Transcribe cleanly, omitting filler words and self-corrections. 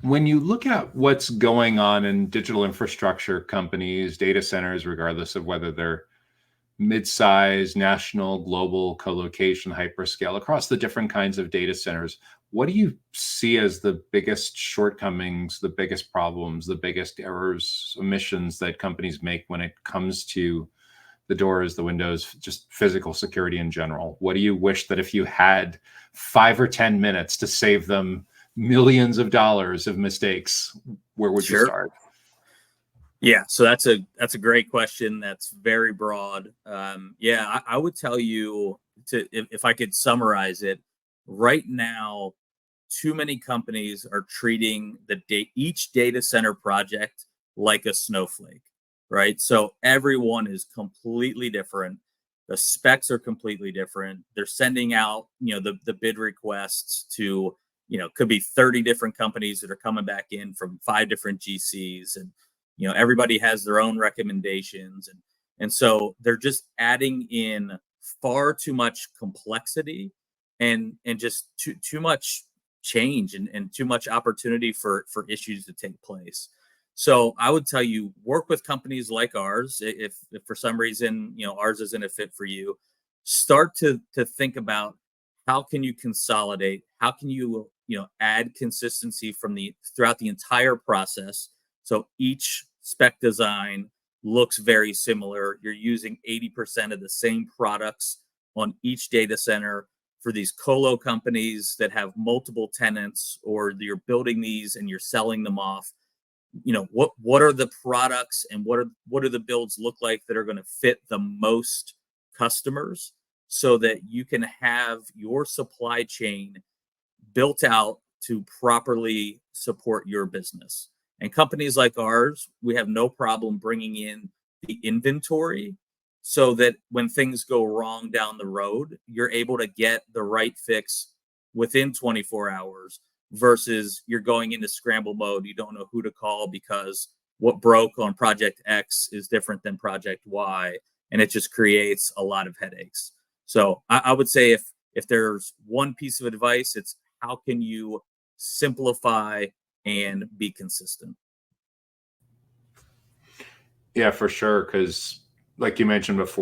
When you look at what's going on in digital infrastructure companies, data centers, regardless of whether they're mid-size, national, global, co-location, hyperscale, across the different kinds of data centers, what do you see as the biggest shortcomings, the biggest problems, the biggest errors, omissions that companies make when it comes to the doors, the windows, just physical security in general? What do you wish that if you had 5 or 10 minutes to save them millions of dollars of mistakes, where would you Sure. start? Yeah, so that's a great question. That's very broad. Yeah, I would tell you if I could summarize it right now, too many companies are treating each data center project like a snowflake, right? So everyone is completely different. The specs are completely different. They're sending out, the bid requests to, could be 30 different companies that are coming back in from 5 different GCs, and everybody has their own recommendations, and so they're just adding in far too much complexity and just too much change and too much opportunity for issues to take place. So I would tell you, work with companies like ours. If for some reason ours isn't a fit for you, start to think about how can you consolidate, how can you add consistency throughout the entire process, so each spec design looks very similar. You're using 80% of the same products on each data center. For these colo companies that have multiple tenants, or you're building these and you're selling them off, what are the products and what do the builds look like that are going to fit the most customers, so that you can have your supply chain built out to properly support your business. And companies like ours, we have no problem bringing in the inventory, so that when things go wrong down the road, you're able to get the right fix within 24 hours, versus you're going into scramble mode. You don't know who to call because what broke on project X is different than project Y, and it just creates a lot of headaches. So I would say if there's one piece of advice, it's how can you simplify and be consistent? Yeah, for sure. Because like you mentioned before,